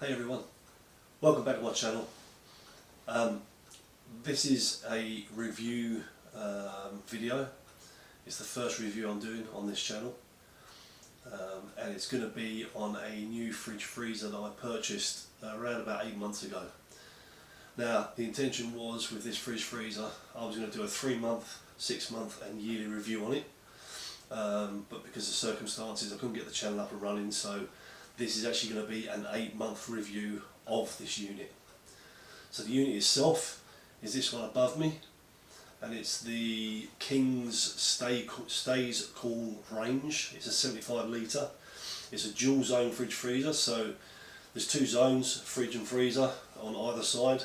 Hey everyone, welcome back to my channel. This is a review video. It's the first review I'm doing on this channel, and it's going to be on a new fridge freezer that I purchased around about 8 months ago. Now the intention was, with this fridge freezer, I was going to do a 3-month, 6-month and yearly review on it, but because of circumstances I couldn't get the channel up and running, so this is actually going to be an 8-month review of this unit. So the unit itself is this one above me, and it's the Kings Stayzcool range. It's a 75 litre. It's a dual zone fridge freezer, so there's 2 zones, fridge and freezer, on either side.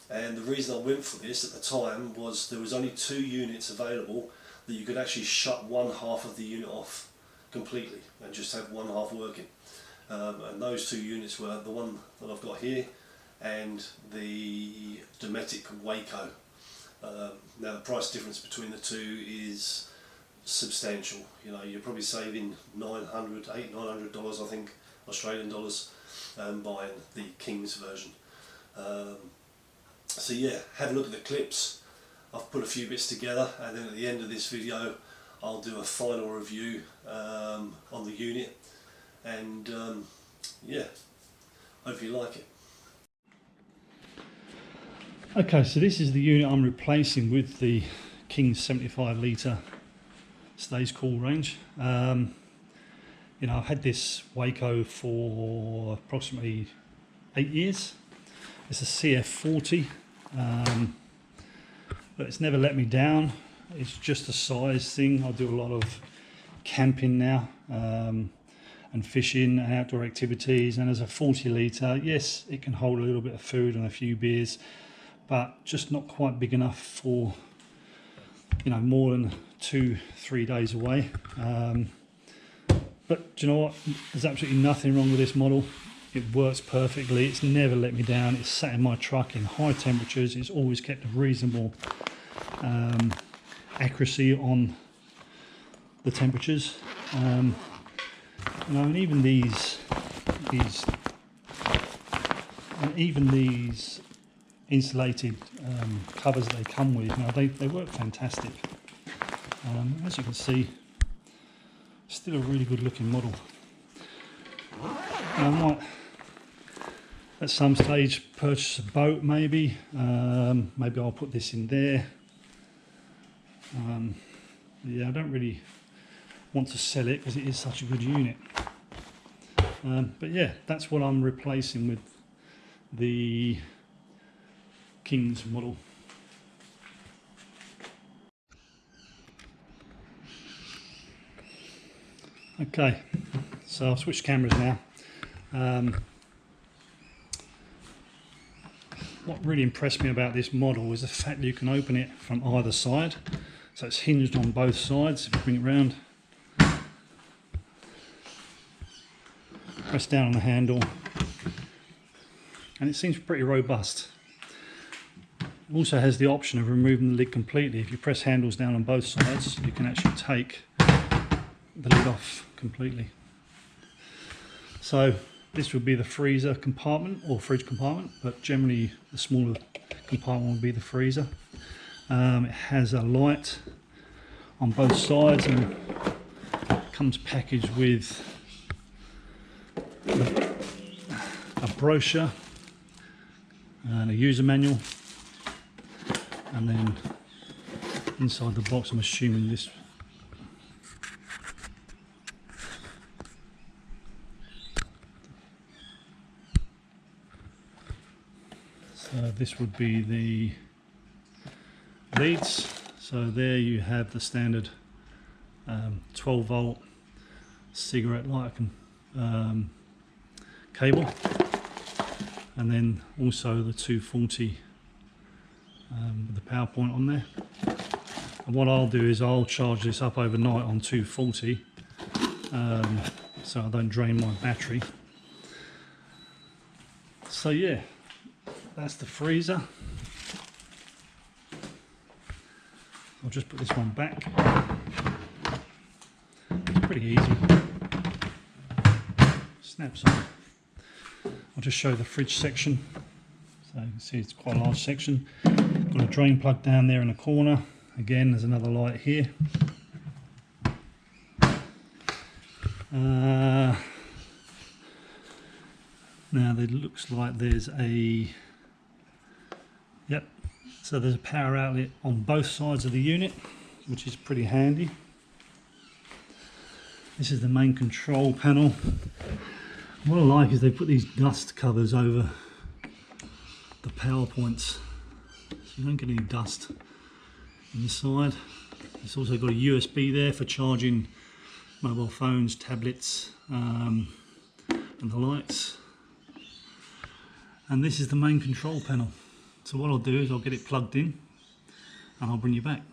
And the reason I went for this at the time was there was only 2 units available that you could actually shut one half of the unit off completely and just have one half working, and those 2 units were the one that I've got here and the Dometic Waco. Now the price difference between the 2 is substantial. You know, you're probably saving $800–900 I think, Australian dollars, buying the Kings version. So yeah, have a look at the clips. I've put a few bits together, and then at the end of this video I'll do a final review on the unit, and yeah, hope you like it. Okay, so this is the unit I'm replacing with the Kings 75 litre Stayzcool range. You know, I've had this Waco for approximately 8 years. It's a CF40, but it's never let me down. It's just a size thing. I do a lot of camping now, and fishing and outdoor activities, and as a 40 litre, yes, it can hold a little bit of food and a few beers, but just not quite big enough for, you know, more than 2–3 days away. But do you know what, there's absolutely nothing wrong with this model. It works perfectly. It's never let me down. It's sat in my truck in high temperatures. It's always kept a reasonable accuracy on the temperatures, you know, and even these insulated covers that they come with, you know, they work fantastic. As you can see, still a really good looking model. I might at some stage purchase a boat, maybe. Maybe I'll put this in there. Yeah, I don't really want to sell it because it is such a good unit. But yeah, that's what I'm replacing with the Kings model. Okay, so I've switched cameras now. What really impressed me about this model is the fact that you can open it from either side. So it's hinged on both sides. If you bring it round, press down on the handle, and it seems pretty robust. It also has the option of removing the lid completely. If you press handles down on both sides, you can actually take the lid off completely. So this would be the freezer compartment or fridge compartment, but generally the smaller compartment would be the freezer. It has a light on both sides, and comes packaged with a brochure and a user manual, and then inside the box, I'm assuming this this would be the leads. So there you have the standard 12 volt cigarette light cable, and then also the 240 with the power point on there. And what I'll do is I'll charge this up overnight on 240, so I don't drain my battery. So yeah, that's the freezer. I'll just put this one back. Pretty easy. Snaps on. I'll just show the fridge section. So you can see it's quite a large section. Got a drain plug down there in the corner. Again, there's another light here. Now it looks like there's a, yep, so there's a power outlet on both sides of the unit, which is pretty handy. This is the main control panel. What I like is they put these dust covers over the power points, so you don't get any dust inside. It's also got a USB there for charging mobile phones, tablets, and the lights. And this is the main control panel. So what I'll do is I'll get it plugged in and I'll bring you back.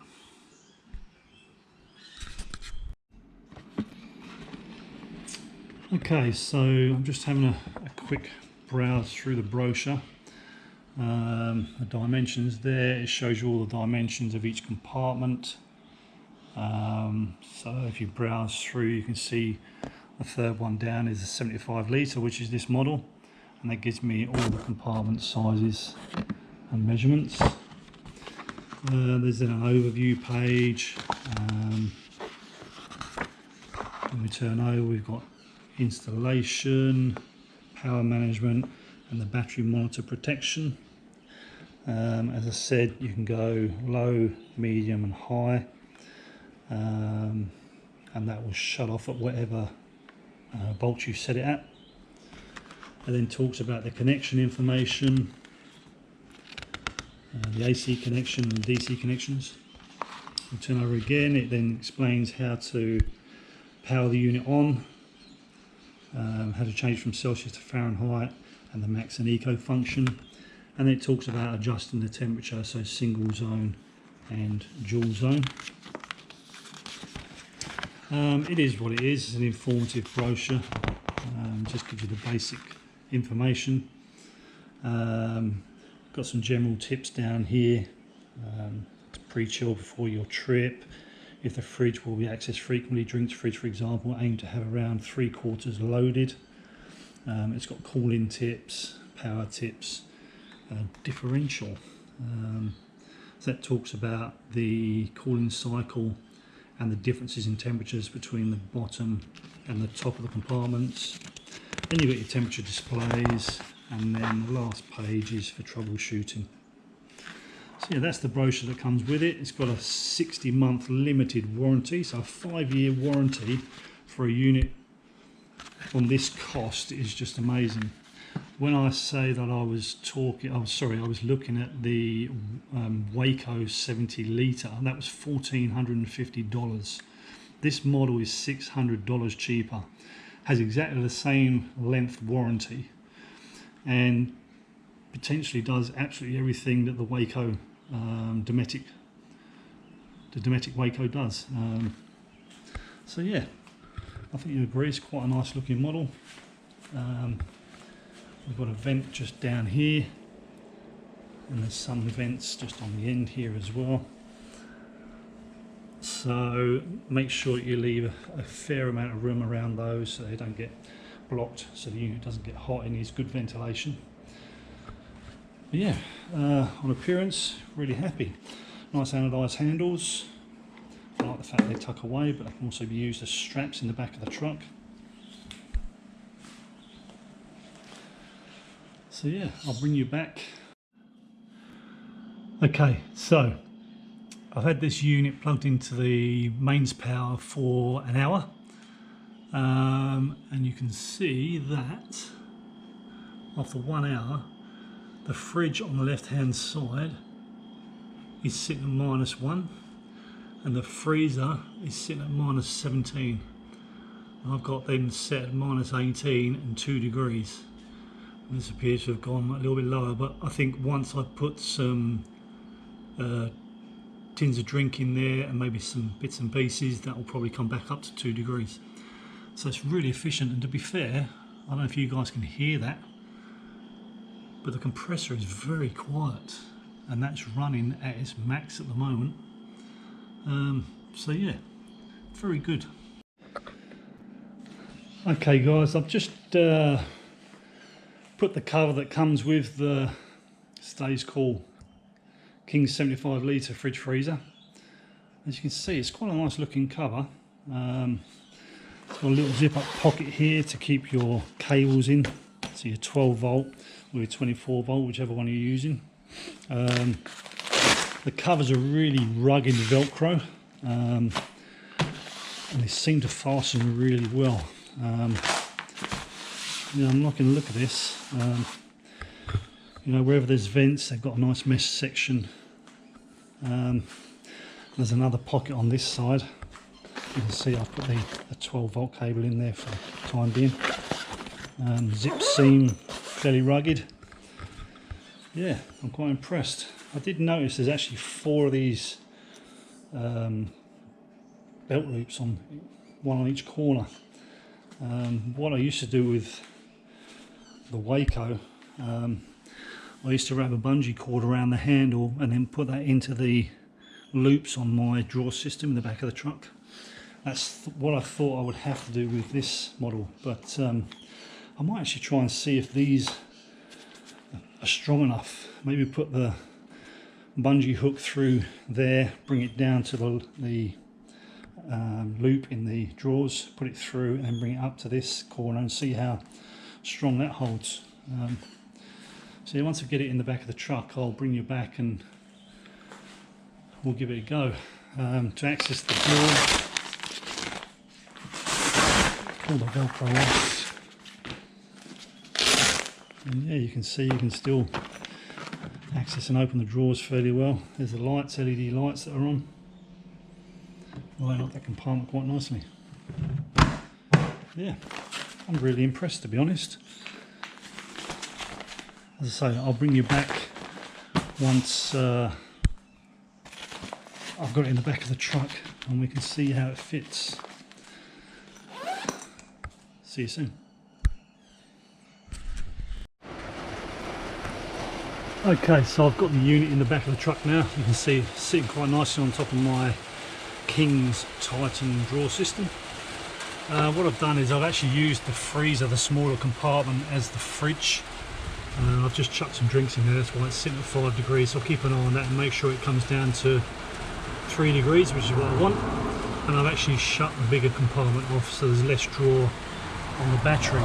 Okay, so I'm just having a quick browse through the brochure. The dimensions there, it shows you all the dimensions of each compartment. So if you browse through, you can see the third one down is a 75 litre, which is this model, and that gives me all the compartment sizes and measurements. There's then an overview page. When we turn over, we've got installation, power management, and the battery monitor protection. As I said, you can go low, medium and high, and that will shut off at whatever volt you set it at. It then talks about the connection information, the AC connection and DC connections. We turn over again, it then explains how to power the unit on, how to change from Celsius to Fahrenheit, and the max and eco function. And it talks about adjusting the temperature, so single zone and dual zone. It is what it is. It's an informative brochure. Just gives you the basic information. Got some general tips down here. To pre-chill before your trip. If the fridge will be accessed frequently, drinks fridge, for example, aim to have around 3/4 loaded. It's got cooling tips, power tips, differential. So that talks about the cooling cycle and the differences in temperatures between the bottom and the top of the compartments. Then you've got your temperature displays, and then the last page is for troubleshooting. So yeah, that's the brochure that comes with it. It's got a 60-month limited warranty, so a 5-year warranty for a unit on this cost is just amazing. When I say that I was looking at the Waco 70 litre, that was $1,450. This model is $600 cheaper, has exactly the same length warranty, and potentially does absolutely everything that the Waco Dometic Waco does. So yeah, I think you agree it's quite a nice looking model. We've got a vent just down here, and there's some vents just on the end here as well. So make sure you leave a fair amount of room around those so they don't get blocked, so the unit doesn't get hot and needs good ventilation. But yeah, on appearance, really happy. Nice anodised handles. I like the fact they tuck away, but they can also be used as straps in the back of the truck. So yeah, I'll bring you back. Okay, so I've had this unit plugged into the mains power for an hour, and you can see that after 1 hour, the fridge on the left hand side is sitting at -1, and the freezer is sitting at -17. I've got them set at -18 and 2 degrees. This appears to have gone a little bit lower, but I think once I put some tins of drink in there and maybe some bits and pieces, that will probably come back up to 2 degrees. So it's really efficient, and to be fair, I don't know if you guys can hear that, but the compressor is very quiet, and that's running at its max at the moment. So yeah, very good. Okay guys, I've just put the cover that comes with the Stayzcool Kings 75 litre fridge freezer. As you can see, it's quite a nice looking cover. It's got a little zip up pocket here to keep your cables in, so your 12 volt or your 24 volt, whichever one you're using. The covers are really rugged Velcro, and they seem to fasten really well. You know, I'm not going to look at this. You know, wherever there's vents, they've got a nice mesh section. There's another pocket on this side. You can see I've put the 12 volt cable in there for the time being. Zip seam, fairly rugged. Yeah, I'm quite impressed. I did notice there's actually 4 of these belt loops, on one on each corner. What I used to do with the Waco, I used to wrap a bungee cord around the handle and then put that into the loops on my drawer system in the back of the truck. That's what I thought I would have to do with this model, but I might actually try and see if these are strong enough. Maybe put the bungee hook through there, bring it down to the loop in the drawers, put it through and then bring it up to this corner and see how strong that holds. So once I get it in the back of the truck, I'll bring you back and we'll give it a go. To access the door, pull the Velcro off, and yeah, you can see you can still access and open the drawers fairly well. There's the lights, LED lights that are on. Line up that compartment quite nicely. Yeah, I'm really impressed, to be honest. As I say, I'll bring you back once I've got it in the back of the truck and we can see how it fits. See you soon. Okay, so I've got the unit in the back of the truck now. You can see it's sitting quite nicely on top of my Kings Titan drawer system. What I've done is I've actually used the freezer, the smaller compartment, as the fridge. I've just chucked some drinks in there, that's why it's sitting at 5 degrees. So I'll keep an eye on that and make sure it comes down to 3 degrees, which is what I want. And I've actually shut the bigger compartment off so there's less draw on the battery.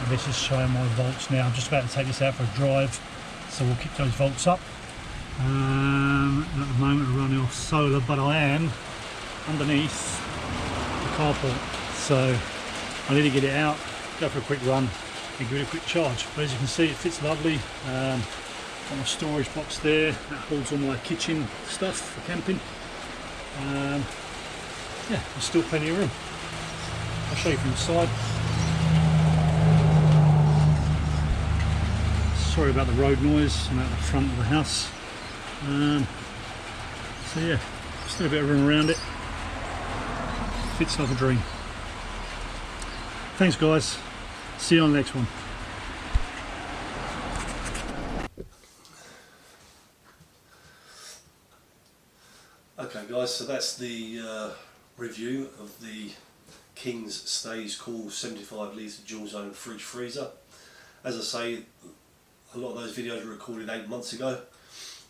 This is showing my volts now. I'm just about to take this out for a drive, so we'll keep those volts up. And at the moment we're running off solar, but I am underneath the carport, so I need to get it out, go for a quick run and give it a quick charge. But as you can see, it fits lovely. Got my storage box there that holds all my kitchen stuff for camping. Yeah, there's still plenty of room. I'll show you from the side. Sorry about the road noise. I'm at the front of the house. So yeah, still a bit of room around it. Fits like a dream. Thanks guys. See you on the next one. Okay guys, so that's the review of the Kings Stayzcool 75 litre dual zone fridge freezer. As I say, a lot of those videos were recorded 8 months ago.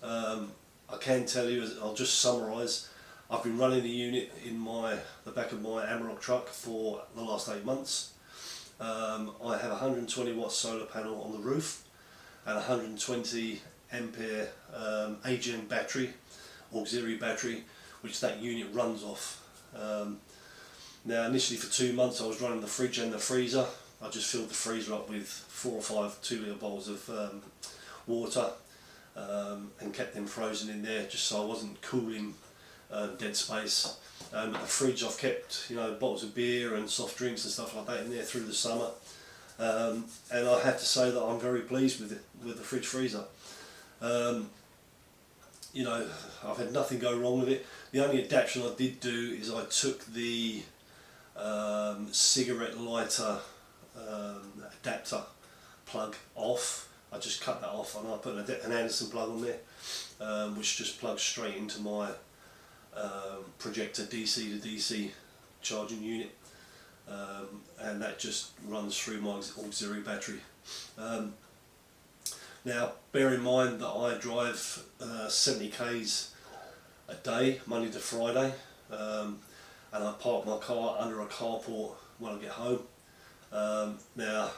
I can tell you, I'll just summarise, I've been running the unit in the back of my Amarok truck for the last 8 months. I have a 120 watt solar panel on the roof and a 120 ampere AGM battery, auxiliary battery, which that unit runs off. Now initially for 2 months I was running the fridge and the freezer. I just filled the freezer up with 4 or 5 2-litre bottles of water and kept them frozen in there just so I wasn't cooling dead space. But the fridge I've kept, you know, bottles of beer and soft drinks and stuff like that in there through the summer. And I have to say that I'm very pleased with the fridge freezer. You know, I've had nothing go wrong with it. The only adaptation I did do is I took the cigarette lighter adapter plug off. I just cut that off and I put an Anderson plug on there, which just plugs straight into my projector DC to DC charging unit. and that just runs through my auxiliary battery. Now bear in mind that I drive 70 k's a day, Monday to Friday, and I park my car under a carport when I get home. Now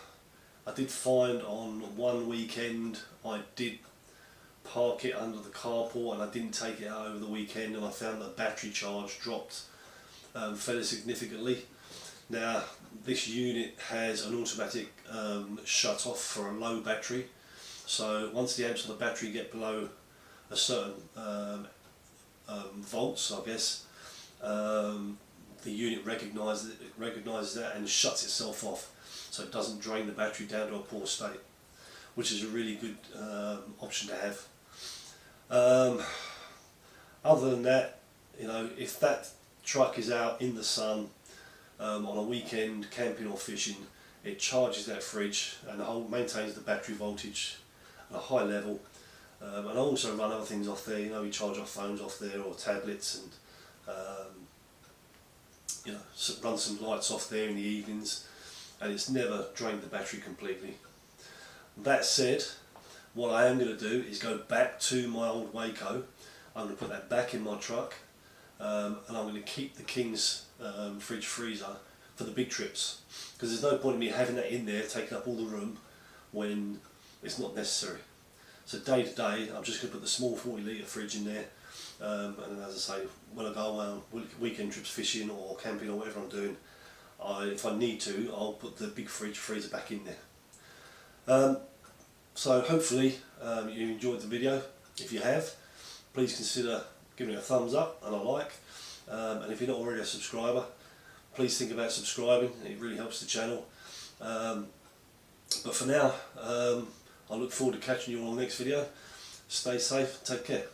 I did find on one weekend I did park it under the carport and I didn't take it out over the weekend, and I found the battery charge dropped fairly significantly. Now this unit has an automatic shut off for a low battery, so once the amps of the battery get below a certain volts, I guess, the unit recognises that and shuts itself off, so it doesn't drain the battery down to a poor state, which is a really good option to have. Other than that, you know, if that truck is out in the sun on a weekend camping or fishing, it charges that fridge and maintains the battery voltage at a high level. And I also run other things off there. You know, we charge our phones off there or tablets, and you know, run some lights off there in the evenings, and it's never drained the battery completely. That said, what I am going to do is go back to my old Waco. I'm going to put that back in my truck, and I'm going to keep the Kings fridge freezer for the big trips, because there's no point in me having that in there taking up all the room when it's not necessary. So day to day, I'm just going to put the small 40 litre fridge in there, and then, as I say, when I go on weekend trips fishing or camping or whatever I'm doing, if I need to, I'll put the big freezer back in there. So hopefully you enjoyed the video. If you have, please consider giving it a thumbs up and a like, and if you're not already a subscriber, please think about subscribing. It really helps the channel. But for now, I look forward to catching you all on the next video. Stay safe, take care.